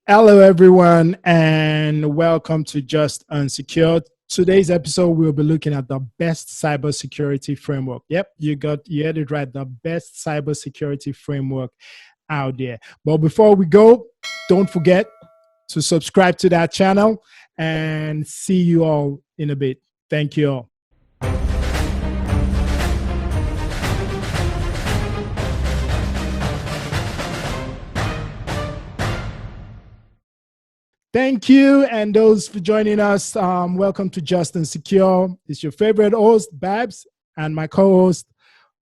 Hello, everyone, and welcome to Just Unsecure. Today's episode, we'll be looking at the best cybersecurity framework. Yep, you heard it right, the best cybersecurity framework out there. But before we go, don't forget to subscribe to that channel and see you all in a bit. Thank you all. Thank you, and those for joining us. Welcome to Just Unsecure. It's your favorite host, Babs, and my co-host,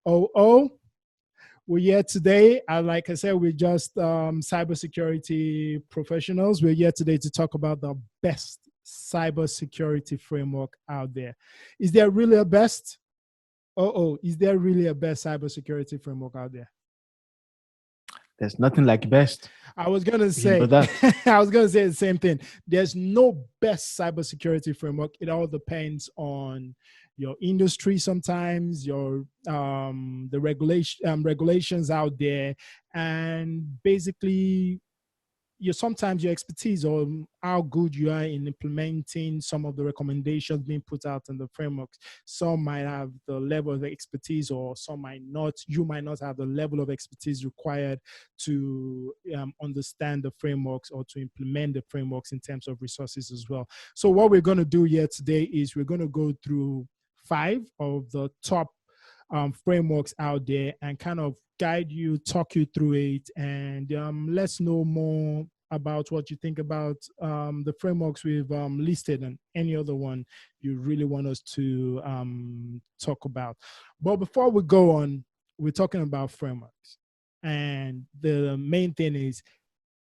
OO. We're here today. Like I said, we're just cybersecurity professionals. We're here today to talk about the best cybersecurity framework out there. Is there really a best? Is there really a best cybersecurity framework out there? There's nothing like best. I was gonna say the same thing. There's no best cybersecurity framework. It all depends on your industry, sometimes your the regulations out there, and basically sometimes your expertise or how good you are in implementing some of the recommendations being put out in the frameworks. Some might have the level of expertise, or some might not. You might not have the level of expertise required to understand the frameworks or to implement the frameworks in terms of resources as well. So what we're going to do here today is we're going to go through 5 of the top frameworks out there and kind of guide you, talk you through it, and let's know more about what you think about the frameworks we've listed and any other one you really want us to talk about. But before we go on, we're talking about frameworks. And the main thing is,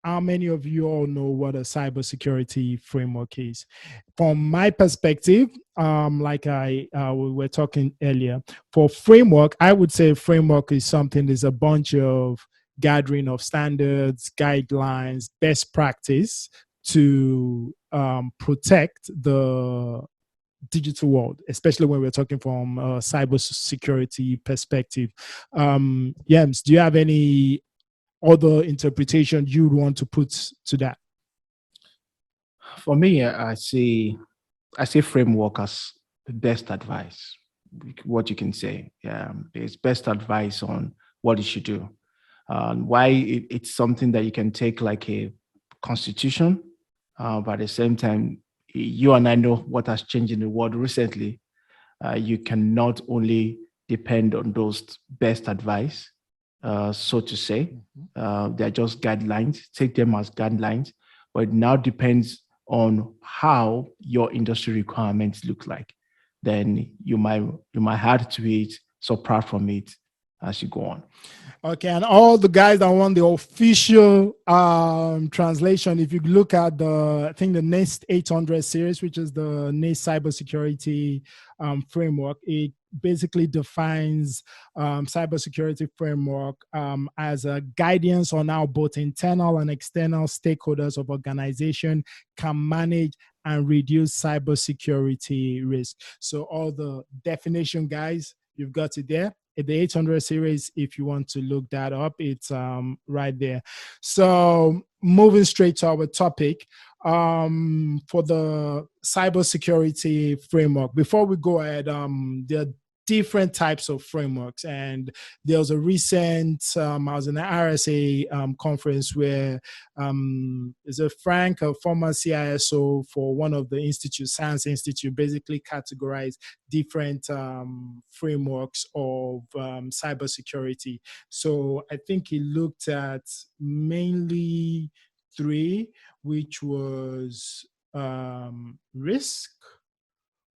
how many of you all know what a cybersecurity framework is? From my perspective, like we were talking earlier, for framework, I would say framework is something is a bunch of gathering of standards, guidelines, best practice to protect the digital world, especially when we're talking from a cybersecurity perspective. Jens, do you have any other interpretation you'd want to put to that? For me, I see framework as the best advice. What you can say, it's best advice on what you should do. Why it's something that you can take like a constitution, but at the same time, you and I know what has changed in the world recently. You can not only depend on those best advice, so to say. They're just guidelines. Take them as guidelines, but it now depends on how your industry requirements look like. Then you might add to it, subtract from it as you go on. Okay, and all the guys that want the official translation, if you look at the NIST 800 series, which is the NIST cybersecurity framework, it basically defines cybersecurity framework as a guidance on how both internal and external stakeholders of organization can manage and reduce cybersecurity risk. So all the definition, guys, you've got it there. The 800 series, if you want to look that up, it's right there. So moving straight to our topic, for the cybersecurity framework, before we go ahead, there are different types of frameworks. And there was a recent, I was in an RSA conference where there's a Frank, a former CISO for one of the institutes, Science Institute, basically categorized different frameworks of cybersecurity. So I think he looked at mainly 3, which was risk,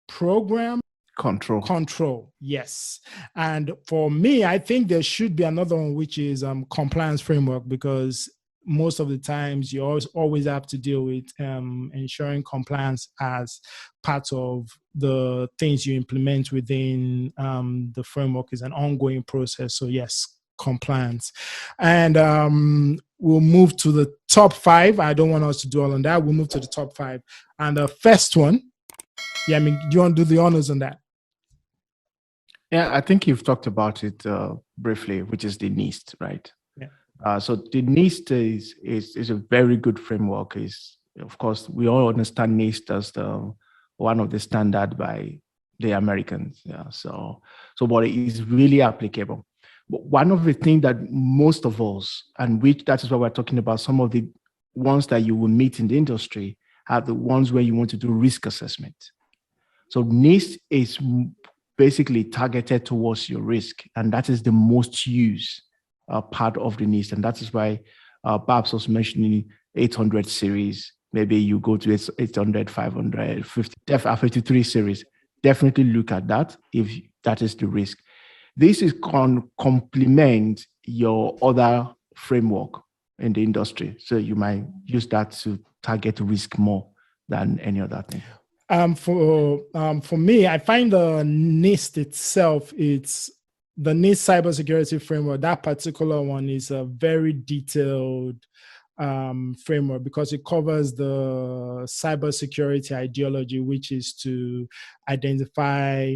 program, control. Yes. And for me, I think there should be another one, which is compliance framework, because most of the times you always have to deal with ensuring compliance as part of the things you implement within the framework. Is an ongoing process. So yes, compliance. And we'll move to the top 5. I don't want us to dwell on that. We'll move to the top 5. And the first one, do you want to do the honors on that? Yeah, I think you've talked about it briefly, which is the NIST, right? Yeah. So the NIST is a very good framework. Is, of course, we all understand NIST as the one of the standard by the Americans. Yeah. So but it is really applicable. But one of the things that most of us, and which that is what we're talking about, some of the ones that you will meet in the industry are the ones where you want to do risk assessment. So NIST is basically targeted towards your risk, and that is the most used part of the NIST. And that is why Babs was mentioning 800 series. Maybe you go to 800, 500, 53 series. Definitely look at that if that is the risk. This is complement your other framework in the industry. So you might use that to target risk more than any other thing. For me, I find the NIST itself, it's the NIST Cybersecurity Framework. That particular one is a very detailed framework because it covers the cybersecurity ideology, which is to identify,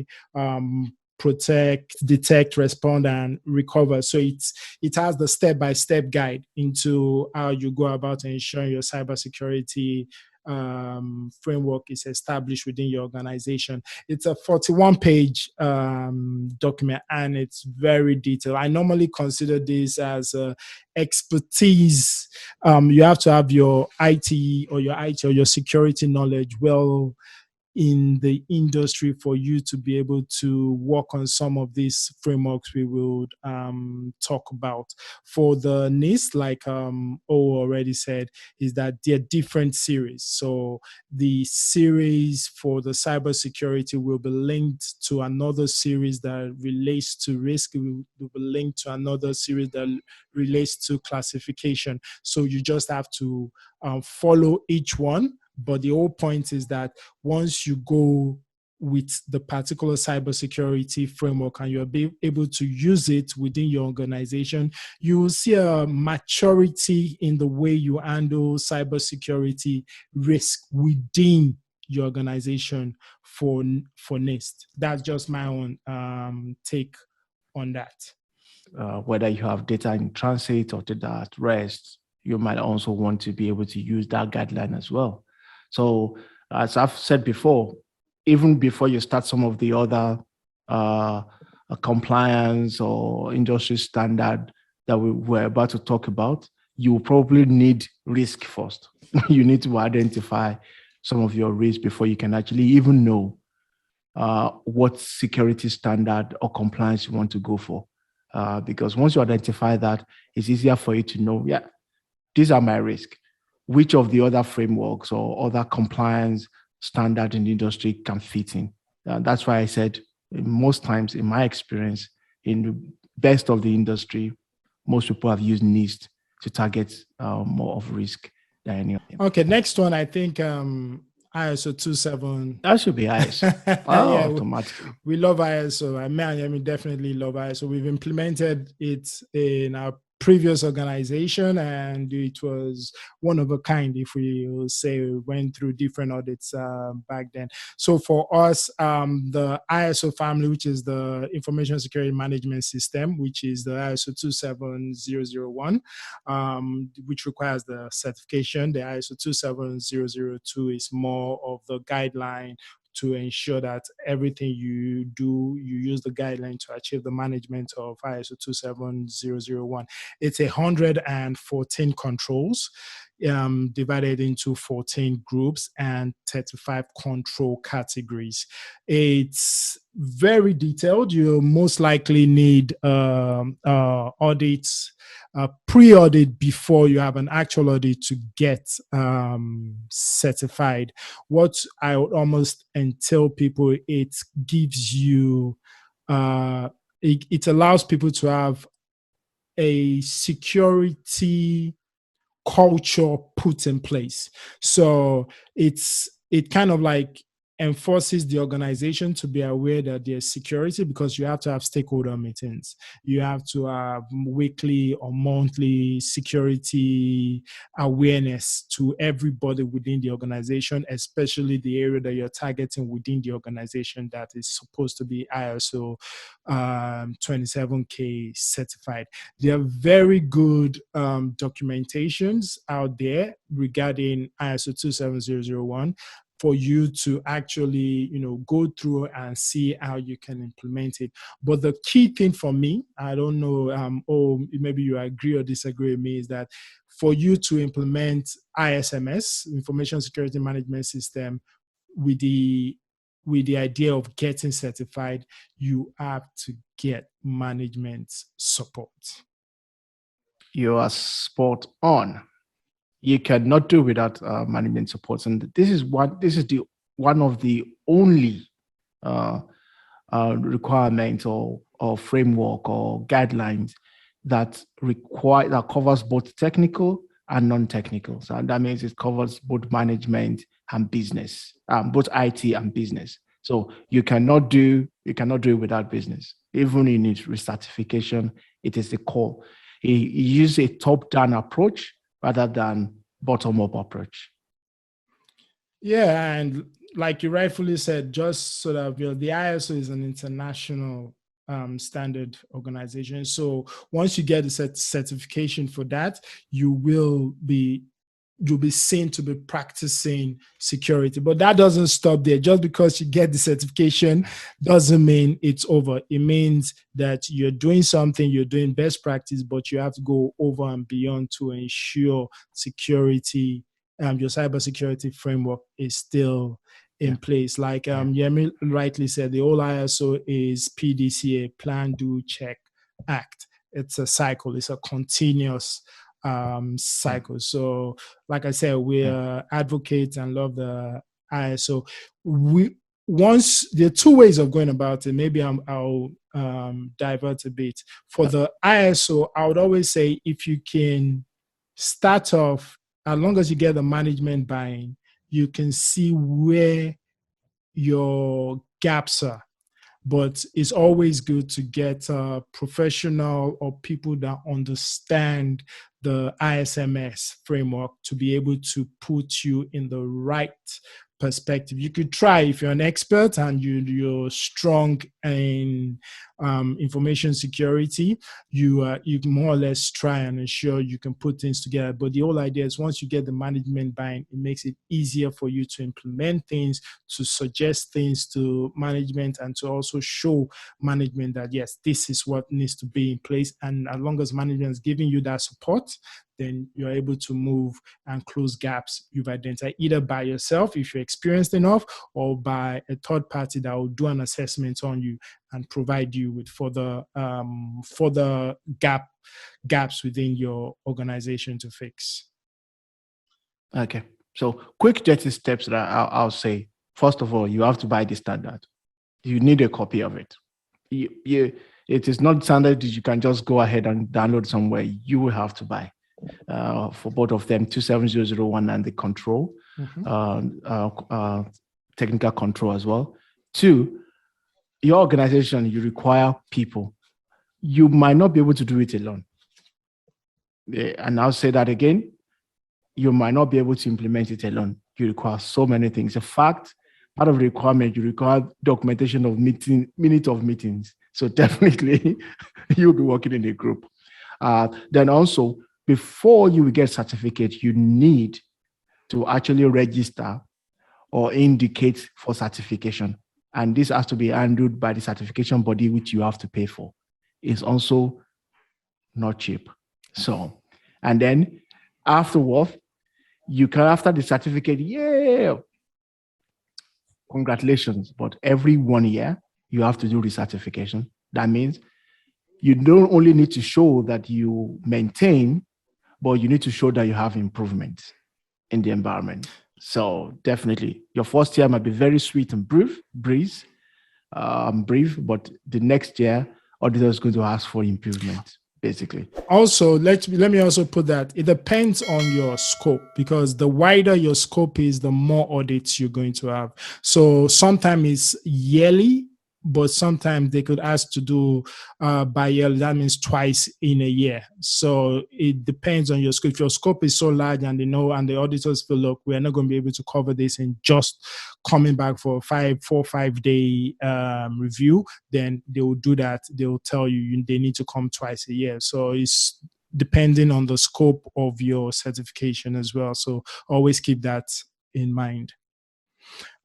protect, detect, respond, and recover. So it has the step-by-step guide into how you go about ensuring your cybersecurity framework is established within your organization. It's a 41-page document, and it's very detailed. I normally consider this as expertise. You have to have your IT or your security knowledge well in the industry for you to be able to work on some of these frameworks we will talk about. For the NIST, like O already said, is that they're different series. So the series for the cybersecurity will be linked to another series that relates to risk. It will be linked to another series that relates to classification. So you just have to follow each one. But the whole point is that once you go with the particular cybersecurity framework and you're able to use it within your organization, you will see a maturity in the way you handle cybersecurity risk within your organization for NIST. That's just my own take on that. Whether you have data in transit or data at rest, you might also want to be able to use that guideline as well. So as I've said before, even before you start some of the other compliance or industry standard that we're about to talk about, you will probably need risk first. You need to identify some of your risks before you can actually even know what security standard or compliance you want to go for. Because once you identify that, it's easier for you to know, yeah, these are my risks. Which of the other frameworks or other compliance standard in the industry can fit in. That's why I said most times in my experience, in the best of the industry, most people have used NIST to target more of risk than any of them. Okay, next one, I think ISO 27. That should be ISO. Yeah, automatically. We love ISO. I mean, definitely love ISO. We've implemented it in our previous organization, and it was one of a kind, if we will say. We went through different audits back then. So for us, the ISO family, which is the Information Security Management System, which is the ISO 27001, which requires the certification. The ISO 27002 is more of the guideline to ensure that everything you do, you use the guideline to achieve the management of ISO 27001. It's 114 controls divided into 14 groups and 35 control categories. It's very detailed. You most likely need audits, pre-audit before you have an actual audit to get certified. What I would almost tell people, it gives you, it allows people to have a security culture put in place. So it kind of like enforces the organization to be aware that there's security, because you have to have stakeholder meetings. You have to have weekly or monthly security awareness to everybody within the organization, especially the area that you're targeting within the organization that is supposed to be ISO 27K certified. There are very good documentations out there regarding ISO 27001 for you to actually, go through and see how you can implement it. But the key thing for me, I don't know, or maybe you agree or disagree with me, is that for you to implement ISMS, Information Security Management System, with the idea of getting certified, you have to get management support. You are spot on. You cannot do without management support, and this is one of the only requirements or framework or guidelines that covers both technical and non-technical. So that means it covers both management and business, both IT and business. So you cannot do it without business. Even in its recertification, it is the core. He uses a top-down approach rather than bottom-up approach. Yeah, and like you rightfully said, just so that the ISO is an international standard organization. So once you get the certification for that, you'll be seen to be practicing security. But that doesn't stop there. Just because you get the certification doesn't mean it's over. It means that you're doing something, you're doing best practice, but you have to go over and beyond to ensure security, your cybersecurity framework is still in place. Like Yemi rightly said, the whole ISO is PDCA, plan, do, check, act. It's a cycle. It's a continuous cycle. So like I said, we advocate and love the ISO. Once there are two ways of going about it. Maybe I'll divert a bit. For the ISO, I would always say, if you can start off, as long as you get the management buy-in, you can see where your gaps are. But it's always good to get a professional or people that understand the ISMS framework to be able to put you in the right perspective. You could try, if you're an expert and you're strong in information security, you can more or less try and ensure you can put things together. But the whole idea is, once you get the management buy-in, it makes it easier for you to implement things, to suggest things to management, and to also show management that, yes, this is what needs to be in place. And as long as management is giving you that support, then you're able to move and close gaps you've identified, either by yourself, if you're experienced enough, or by a third party that will do an assessment on you and provide you with further gaps within your organization to fix. Okay, so quick dirty steps that I'll say. First of all, you have to buy the standard. You need a copy of it. It is not standard that you can just go ahead and download somewhere. You will have to buy. For both of them, 27001 and the control, technical control as well. 2, your organization, you require people. You might not be able to do it alone. And I'll say that again, you might not be able to implement it alone. You require so many things. In fact, part of the requirement, you require documentation of minutes of meetings. So definitely you'll be working in a group. Then also, before you get certificate, you need to actually register or indicate for certification. And this has to be handled by the certification body, which you have to pay for. It's also not cheap. So, and then afterwards, you can, after the certificate, congratulations. But every 1 year, you have to do recertification. That means you don't only need to show that you maintain, but you need to show that you have improvement in the environment. So definitely, your first year might be very sweet and brief, but the next year, auditor is going to ask for improvement. basically. Also, let me also put that it depends on your scope, because the wider your scope is, the more audits you're going to have. So sometimes it's yearly, but sometimes they could ask to do bi-yearly. That means twice in a year. So it depends on your scope. If your scope is so large and they know, and the auditors feel, look, we're not going to be able to cover this in just coming back for 4 or 5 day review, then they will do that. They will tell you they need to come twice a year. So it's depending on the scope of your certification as well. So always keep that in mind.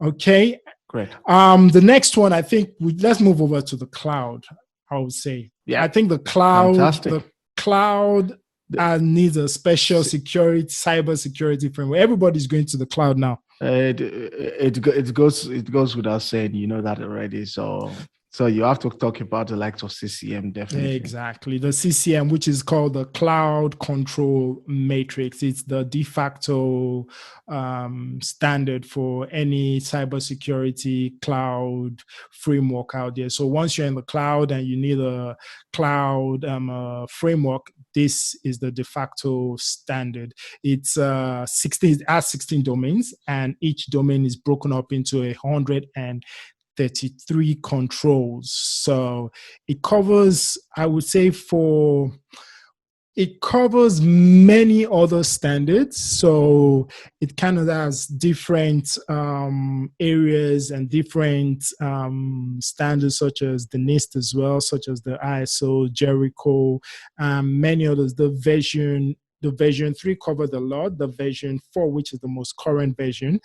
Okay. Great. The next one, I think let's move over to the cloud. I would say, I think the cloud, fantastic. needs a special cybersecurity framework. Everybody's going to the cloud now. It goes without saying, you know that already. So you have to talk about the likes of CCM, definitely. Exactly. The CCM, which is called the Cloud Control Matrix. It's the de facto standard for any cybersecurity cloud framework out there. So once you're in the cloud and you need a cloud framework, this is the de facto standard. It's 16 domains, and each domain is broken up into 133 controls. So it covers, I would say, it covers many other standards. So it kind of has different areas and different standards, such as the NIST as well, such as the ISO, Jericho, many others. The version 3 covered a lot. The version 4, which is the most current version,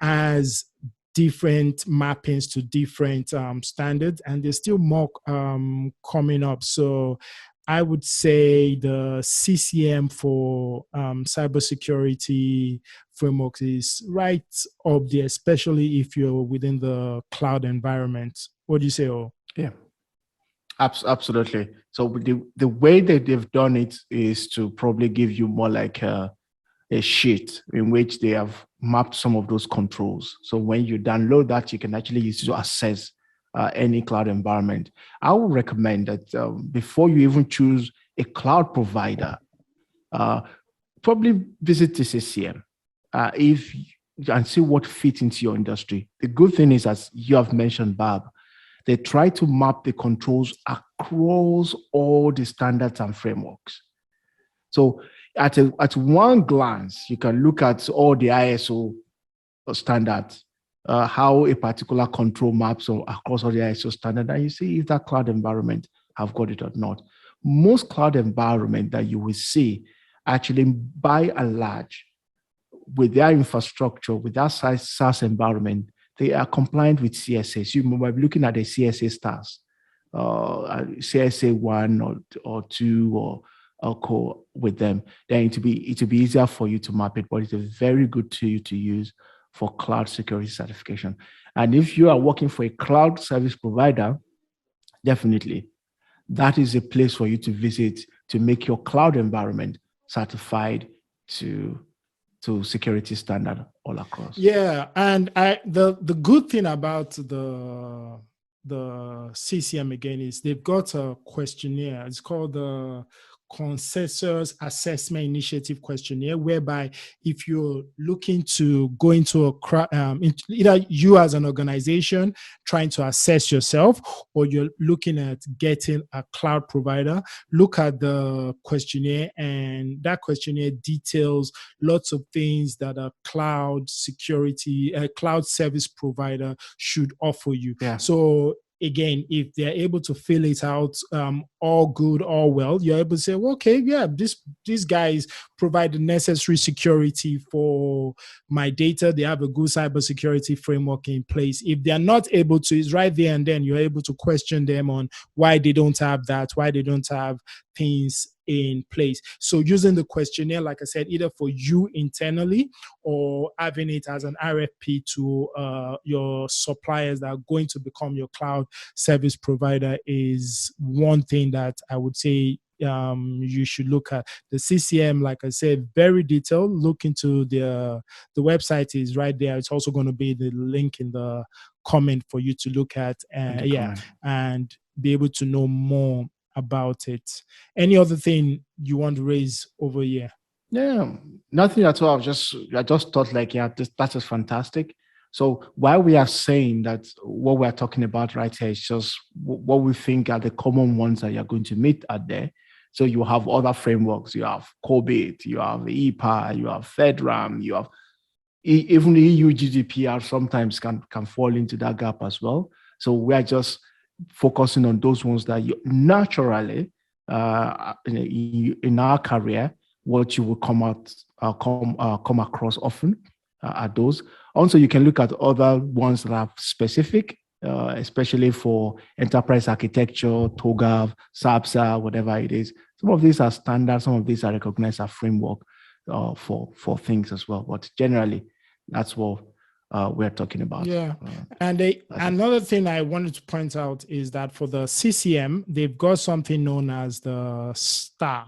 has different mappings to different standards, and there's still more coming up. So I would say the CCM for cybersecurity frameworks is right up there, especially if you're within the cloud environment. What do you say? Oh, yeah, absolutely. So the way that they've done it is to probably give you more like a sheet in which they have mapped some of those controls. So when you download that, you can actually use it to assess any cloud environment. I would recommend that before you even choose a cloud provider, probably visit the CCM and see what fits into your industry. The good thing is, as you have mentioned, Bob, they try to map the controls across all the standards and frameworks. So at one glance, you can look at all the ISO standards, how a particular control maps across all the ISO standards, and you see if that cloud environment have got it or not. Most cloud environment that you will see, actually, by and large, with their infrastructure, with that SaaS environment, they are compliant with CSA. You might be looking at the CSA stars, CSA 1 or 2 or core with them. Then it will be easier for you to map it, but it's a very good tool to use for cloud security certification. And if you are working for a cloud service provider, definitely that is a place for you to visit to make your cloud environment certified to security standard all across. Yeah, and the good thing about the CCM again is they've got a questionnaire. It's called the Consensus Assessment Initiative Questionnaire, whereby if you're looking to go into either you as an organization trying to assess yourself, or you're looking at getting a cloud provider, look at the questionnaire, and that questionnaire details lots of things that a cloud service provider should offer you. Yeah. So again, if they're able to fill it out, all good, all well, you're able to say, well, okay, yeah, these guys provide the necessary security for my data. They have a good cybersecurity framework in place. If they're not able to, it's right there and then you're able to question them on why they don't have that, why they don't have things in place. So using the questionnaire, like I said, either for you internally or having it as an RFP to your suppliers that are going to become your cloud service provider is one thing that I would say you should look at. The CCM, like I said, very detailed. Look into the website is right there. It's also going to be the link in the comment for you to look at, and be able to know more about it. Any other thing you want to raise over here? Yeah, nothing at all. I just thought like, yeah, that is fantastic. So while we are saying that what we're talking about right here is just what we think are the common ones that you're going to meet out there. So you have other frameworks. You have COBIT, you have EPA, you have FedRAM, you have even EU GDPR sometimes can fall into that gap as well. So we are just focusing on those ones that you naturally in our career, what you will come across often are those. Also, you can look at other ones that are specific, especially for enterprise architecture, TOGAF, SAPSA, whatever it is. Some of these are standard, some of these are recognized as framework for things as well. But generally, that's what we're talking about. Yeah. And another thing I wanted to point out is that for the CCM, they've got something known as the STAR.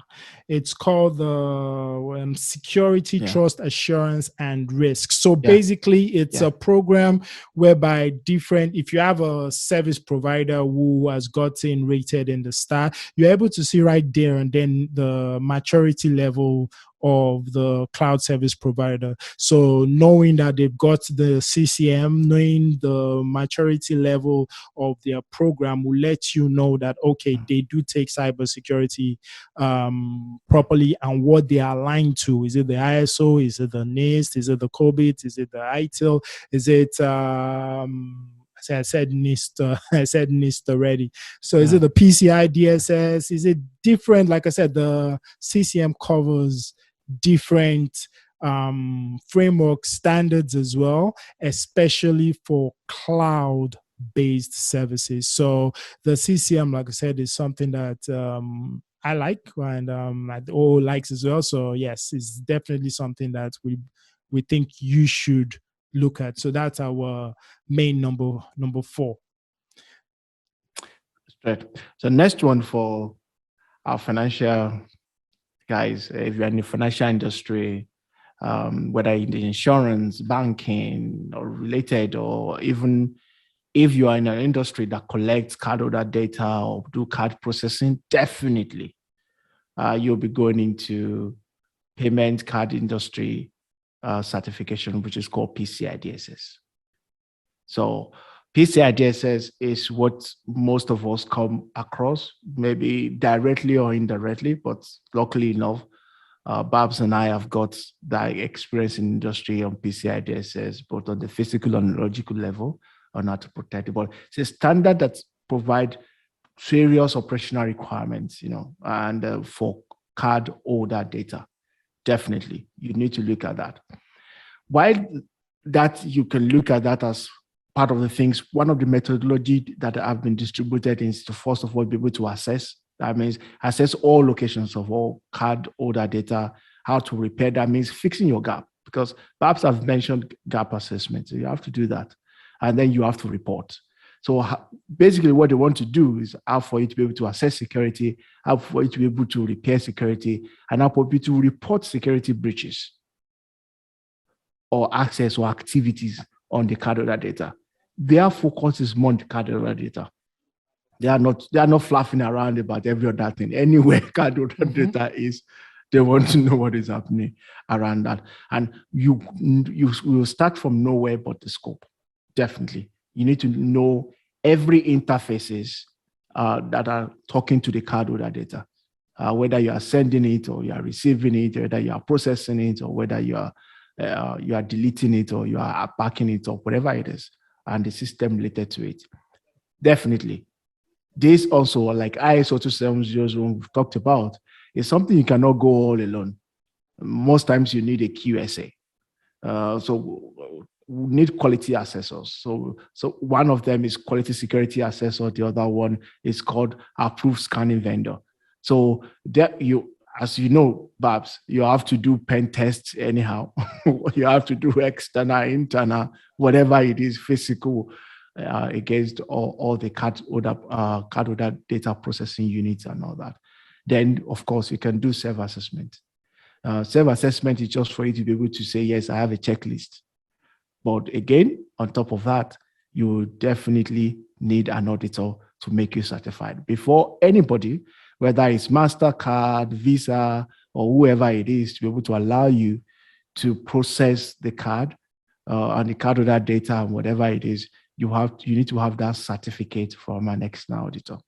It's called the Security, Trust, Assurance, and Risk. So basically, it's a program whereby if you have a service provider who has gotten rated in the STAR, you're able to see right there and then the maturity level of the cloud service provider. So knowing that they've got the CCM, knowing the maturity level of their program will let you know that, okay, they do take cybersecurity properly and what they are aligned to. Is it the ISO? Is it the NIST? Is it the COBIT? Is it the ITIL? Is it I said NIST. I said NIST already. So is it the PCI DSS? Is it different? Like I said, the CCM covers different framework standards as well, especially for cloud-based services. So the CCM, like I said, is something that I like and all likes as well. So yes, it's definitely something that we think you should look at. So that's our main number 4. Right. So next one for our financial guys, if you're in the financial industry, whether in the insurance, banking, or related, or even if you are in an industry that collects cardholder data or do card processing, definitely you'll be going into payment card industry certification, which is called PCI DSS. So PCI DSS is what most of us come across, maybe directly or indirectly, but luckily enough, Babs and I have got that experience in industry on PCI DSS, both on the physical and logical level, on how to protect it. But it's a standard that provides serious operational requirements, and for card holder data. Definitely, you need to look at that. While that you can look at that as part of the things, one of the methodology that have been distributed is to first of all be able to assess. That means assess all locations of all card holder data, how to repair. That means fixing your gap, because perhaps I've mentioned gap assessment. So you have to do that. And then you have to report. So basically what they want to do is how for you to be able to assess security, how for you to be able to repair security, and how for you to report security breaches or access or activities on the cardholder data. Their focus is more on the cardholder data. They are not fluffing around about every other thing. Anywhere cardholder data is, they want to know what is happening around that. And you will start from nowhere but the scope. Definitely. You need to know every interfaces that are talking to the cardholder data, whether you are sending it or you are receiving it, whether you are processing it or whether you are deleting it or you are backing it up, whatever it is, and the system related to it. Definitely. This also, like ISO 27001 we've talked about, is something you cannot go all alone. Most times you need a QSA. So we need quality assessors. So one of them is quality security assessor. The other one is called approved scanning vendor. So that as you know, Babs, you have to do pen tests anyhow. You have to do external, internal, whatever it is, physical, against all the cardholder data processing units and all that. Then, of course, you can do self-assessment. Self-assessment is just for you to be able to say, yes, I have a checklist. But again, on top of that, you definitely need an auditor to make you certified. Before anybody, whether it's MasterCard, Visa, or whoever it is, to be able to allow you to process the card and the card with that data and whatever it is, you need to have that certificate from an external auditor.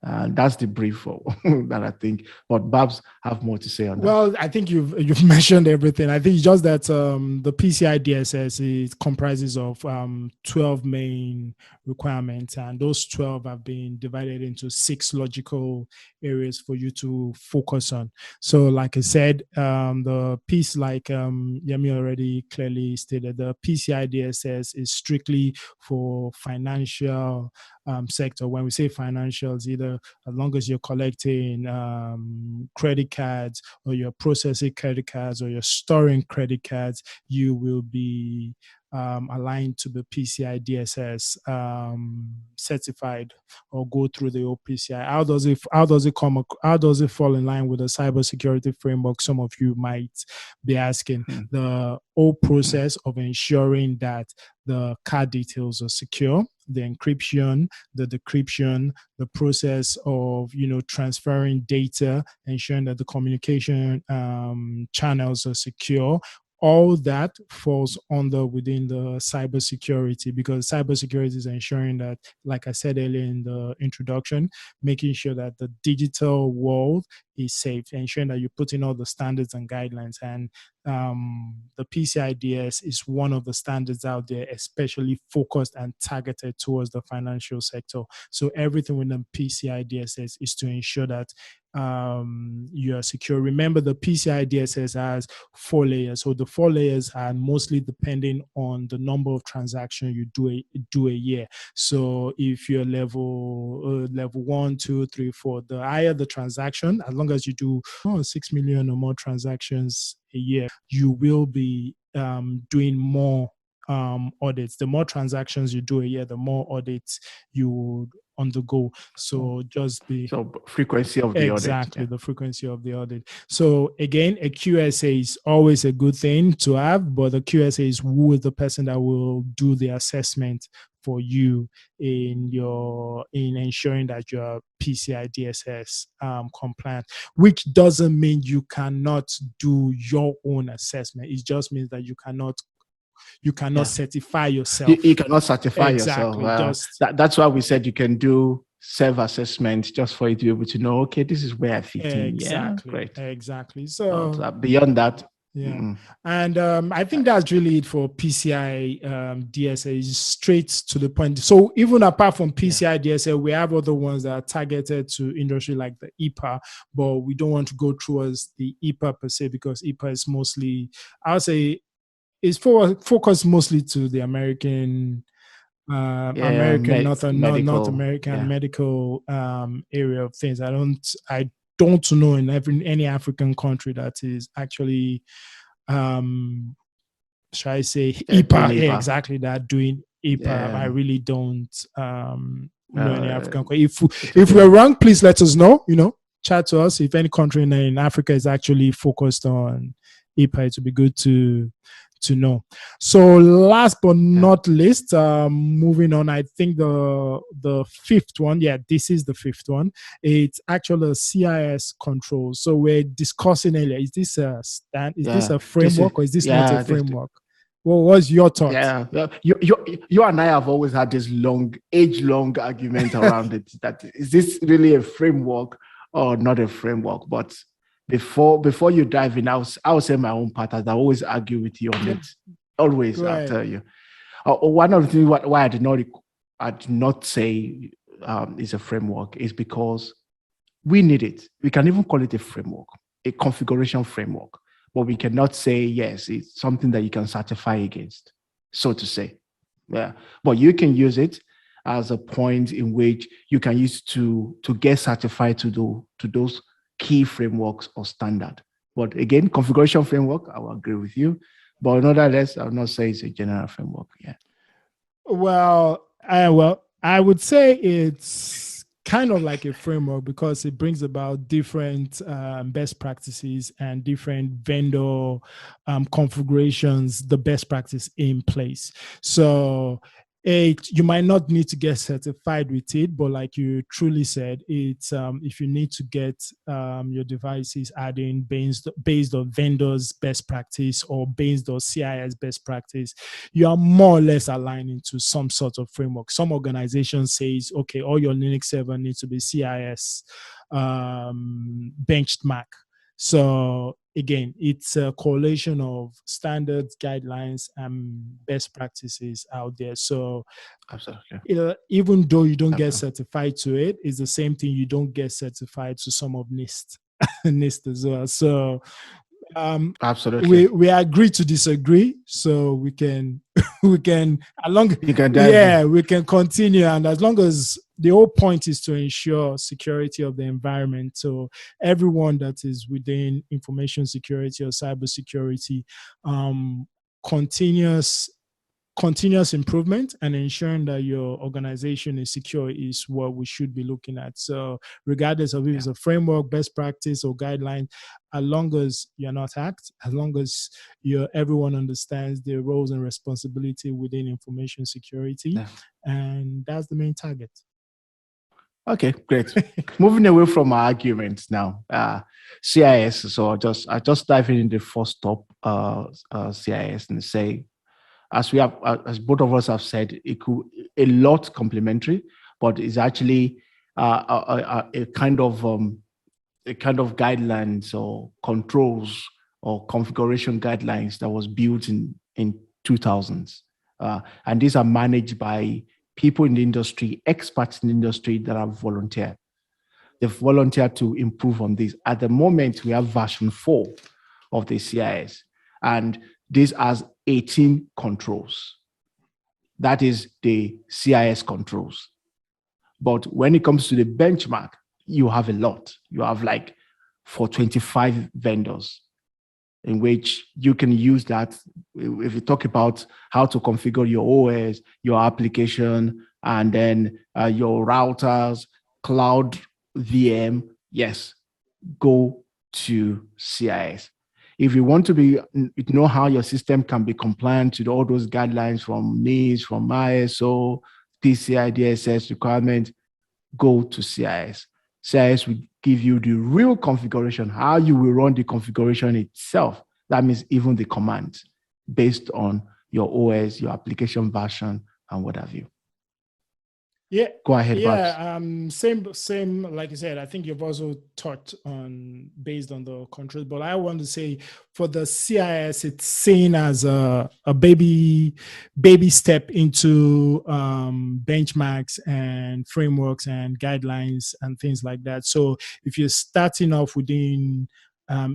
And that's the brief that I think. But Babs have more to say on that. Well, I think you've mentioned everything. I think it's just that the PCI DSS it comprises of 12 main requirements, and those 12 have been divided into 6 logical areas for you to focus on. So, like I said, the piece, like Yemi already clearly stated, the PCI DSS is strictly for financial sector. When we say financials, either as long as you're collecting credit cards, or you're processing credit cards, or you're storing credit cards, you will be aligned to the PCI DSS certified, or go through the OPCI. How does it fall in line with the cybersecurity framework? Some of you might be asking. The whole process of ensuring that the card details are secure, the encryption, the decryption, the process of transferring data, ensuring that the communication channels are secure. All that falls within the cybersecurity, because cybersecurity is ensuring that, like I said earlier in the introduction, making sure that the digital world is safe, ensuring that you put in all the standards and guidelines. And the PCI DS is one of the standards out there, especially focused and targeted towards the financial sector. So everything within PCI DSS is to ensure that you are secure. Remember, the PCI DSS has 4 layers. So the 4 layers are mostly depending on the number of transactions you do a year. So if you're level 1, 2, 3, 4, the higher the transaction, as long as you do 6 million or more transactions a year, you will be doing more audits. The more transactions you do a year, the more audits you would undergo. So just be frequency of the audit. Exactly, the frequency of the audit. So again, a QSA is always a good thing to have, but the QSA is who is the person that will do the assessment for you in ensuring that you're PCI DSS compliant, which doesn't mean you cannot do your own assessment. It just means that you cannot certify yourself. You cannot certify yourself. That's why we said you can do self-assessment, just for you to be able to know, okay, this is where I fit in. Yeah, great. Exactly. So beyond that, and I think that's really it for PCI DSA. Is straight to the point. So even apart from PCI DSA, we have other ones that are targeted to industry, like the EPA, but we don't want to go towards the EPA per se, because EPA is mostly, I would say, is focused mostly to the American, North American medical area of things. I don't know in any African country that is actually, shall I say, EPA, exactly that, doing EPA. I really don't know any African country. If we're wrong, please let us know. Chat to us. If any country in Africa is actually focused on EPA, it would be good to know. So last but not least, moving on, I think the fifth one, this is the fifth one. It's actually a CIS control. So we're discussing earlier, is this a framework, or is this not a framework? What was your thought? You and I have always had this age-long argument around it. That is this really a framework or not a framework? But before you dive in, I'll say my own part, as I always argue with you on it. Always, I'll tell you. One of the things why I did not say it's a framework is because we need it. We can even call it a framework, a configuration framework, but we cannot say, yes, it's something that you can certify against, so to say. Yeah, but you can use it as a point in which you can use to get certified to those key frameworks or standard. But again, configuration framework, I will agree with you. But nonetheless, I will not say it's a general framework. Yeah. Well, I would say it's kind of like a framework, because it brings about different best practices and different vendor configurations, the best practice in place. So you might not need to get certified with it, but like you truly said, it's if you need to get your devices adding based on vendors best practice or based on CIS best practice, you are more or less aligning to some sort of framework. Some organization says, okay, all your Linux server needs to be CIS benchmark. So again, it's a correlation of standards, guidelines, and best practices out there. So absolutely, even though you don't get certified to it, it's the same thing. You don't get certified to some of NIST, NIST as well. So absolutely, we agree to disagree, so we can we can we can continue, and as long as the whole point is to ensure security of the environment, so everyone that is within information security or cybersecurity, continuous improvement and ensuring that your organization is secure is what we should be looking at. So regardless of if it's a framework, best practice, or guideline, as long as you're not hacked, as long as everyone understands their roles and responsibility within information security, and that's the main target. Okay, great. Moving away from our arguments now, CIS. So I just dive in the first top CIS and say, as both of us have said, it could a lot complementary, but it's actually a kind of guidelines or controls or configuration guidelines that was built in 2000s, and these are managed by people in the industry, experts in the industry that have volunteered. They've volunteered to improve on this. At the moment, we have version 4 of the CIS, and this has 18 controls. That is the CIS controls. But when it comes to the benchmark, you have a lot. You have like for 25 vendors in which you can use that. If you talk about how to configure your OS, your application, and then your routers, cloud VM, yes, go to CIS. If you want to know how your system can be compliant to all those guidelines from NIST, from ISO, PCI DSS requirement, go to CIS. CIS will give you the real configuration, how you will run the configuration itself. That means even the commands based on your OS, your application version, and what have you. Yeah. Go ahead. Yeah. Same. Like you said, I think you've also taught on based on the controls, but I want to say for the CIS, it's seen as a baby step into benchmarks and frameworks and guidelines and things like that. So if you're starting off within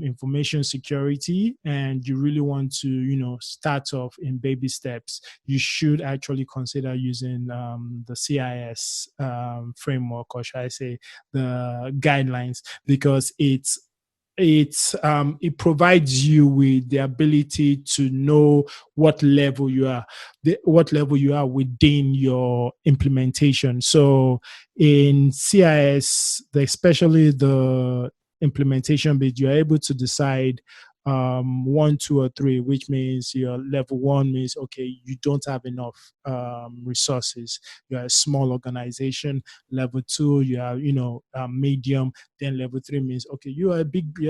information security and you really want to start off in baby steps, you should actually consider using the CIS framework, or should I say the guidelines, because it provides you with the ability to know what level you are within your implementation. So in CIS, especially the implementation bit, you're able to decide 1, 2, or 3, which means your level 1 means, okay, you don't have enough resources. You're a small organization. Level 2, you are, medium. Then level 3 means, okay, you are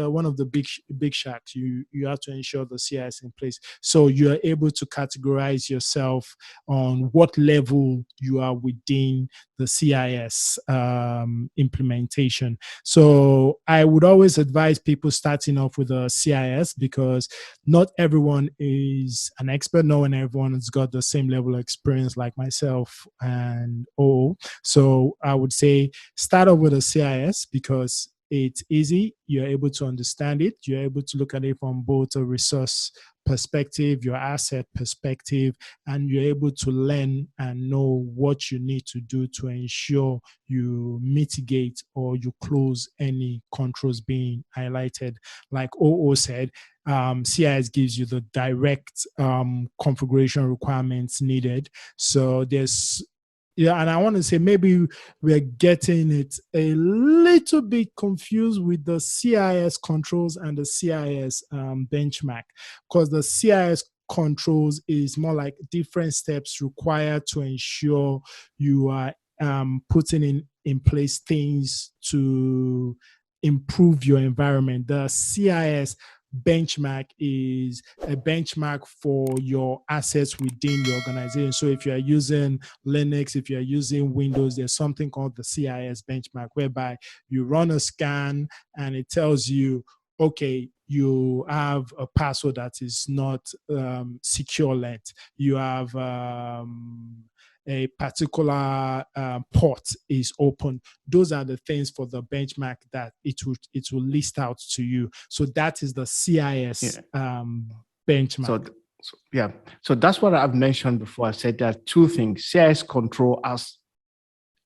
one of the big sharks. You have to ensure the CIS in place. So you are able to categorize yourself on what level you are within the CIS implementation. So I would always advise people starting off with a CIS, because not everyone is an expert. No one, everyone has got the same level of experience like myself and so I would say start off with a CIS because it's easy. You're able to understand it. You're able to look at it from both a resource perspective, your asset perspective, and you're able to learn and know what you need to do to ensure you mitigate or you close any controls being highlighted. Like OO said, CIS gives you the direct configuration requirements needed. So and I want to say maybe we're getting it a little bit confused with the CIS controls and the CIS benchmark, because the CIS controls is more like different steps required to ensure you are putting in place things to improve your environment. The CIS benchmark is a benchmark for your assets within your organization. So if you are using Linux, if you are using Windows, there's something called the CIS benchmark, whereby you run a scan and it tells you, okay, you have a password that is not secure length. You have a particular port is open. Those are the things for the benchmark that it will list out to you. So that is the CIS benchmark. So that's what I've mentioned before. I said there are two things. CIS control as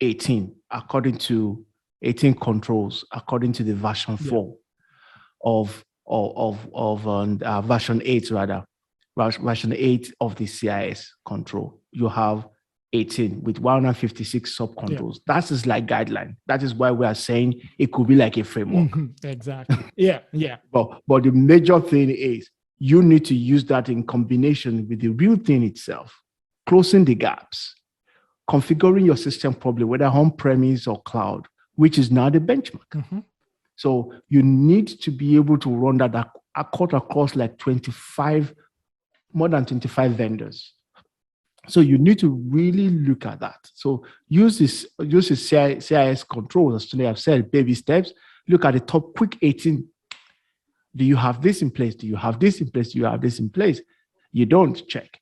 18 controls according to the version 4 of version 8 rather. Version 8 of the CIS control. You have 18 with 156 subcontrols. That is like guideline. That is why we are saying it could be like a framework. Exactly. Yeah. But the major thing is you need to use that in combination with the real thing itself, closing the gaps, configuring your system properly, whether on-premise or cloud, which is now the benchmark. So you need to be able to run that across like more than 25 vendors. So you need to really look at that. So use this CIS controls, as today I've said, baby steps. Look at the top quick 18. Do you have this in place? Do you have this in place? Do you have this in place? You don't check.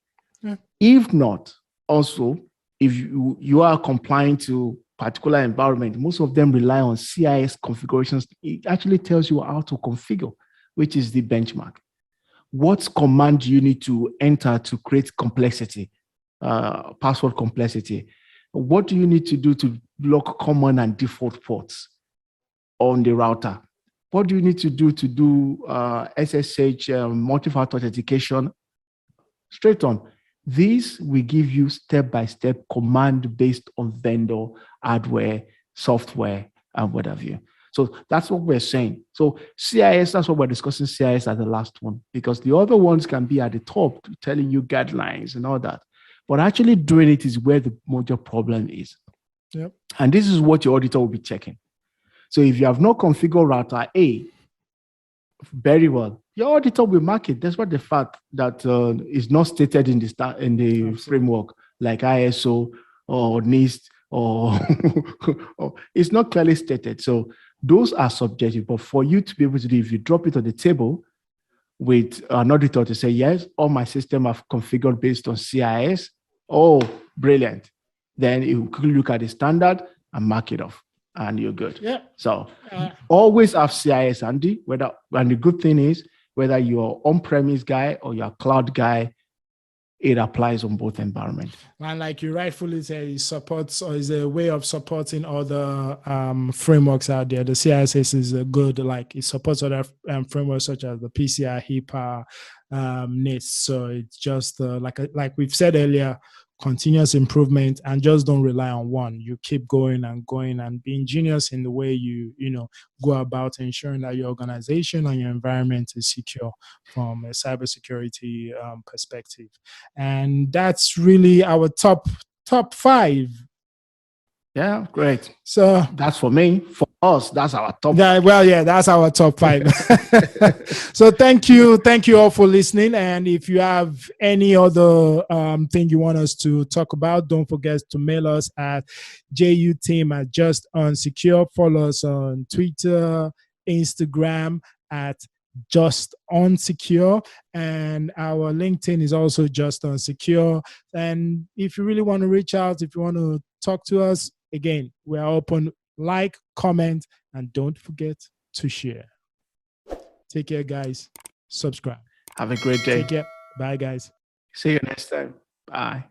If not, also, if you are complying to particular environment, most of them rely on CIS configurations. It actually tells you how to configure, which is the benchmark. What command do you need to enter to create complexity? Password complexity. What do you need to do to block common and default ports on the router? What do you need to do SSH multi-factor authentication? Straight on. These will give you step-by-step command based on vendor, hardware, software, and what have you. So that's what we're saying. So CIS, that's what we're discussing CIS as the last one, because the other ones can be at the top telling you guidelines and all that. But actually doing it is where the major problem is. And this is what your auditor will be checking. So if you have not configured router A very well, your auditor will mark it. That's what the fact that is not stated in the framework, like ISO or NIST or it's not clearly stated. So those are subjective. But for you to be able to do, if you drop it on the table with an auditor to say, yes, all my system have configured based on CIS. Oh, brilliant. Then you could look at the standard and mark it off and you're good. So always have CIS handy, and the good thing is, whether you're on-premise guy or you're a cloud guy, it applies on both environments. And like you rightfully say, it supports or is a way of supporting other frameworks out there. The CIS is a good, like it supports other frameworks such as the PCI, HIPAA, NIST. So it's just like we've said earlier, continuous improvement, and just don't rely on one. You keep going and be ingenious in the way you go about ensuring that your organization and your environment is secure from a cybersecurity perspective. And that's really our top 5. Yeah, great. So that's for me. For us, that's our top. That's our top 5. So thank you all for listening. And if you have any other thing you want us to talk about, don't forget to mail us at juteam@Just Unsecure. Follow us on Twitter, Instagram at Just Unsecure, and our LinkedIn is also Just Unsecure. And if you really want to reach out, if you want to talk to us, again, we are open. Like, comment, and don't forget to share. Take care, guys. Subscribe. Have a great day. Take care. Bye, guys. See you next time. Bye.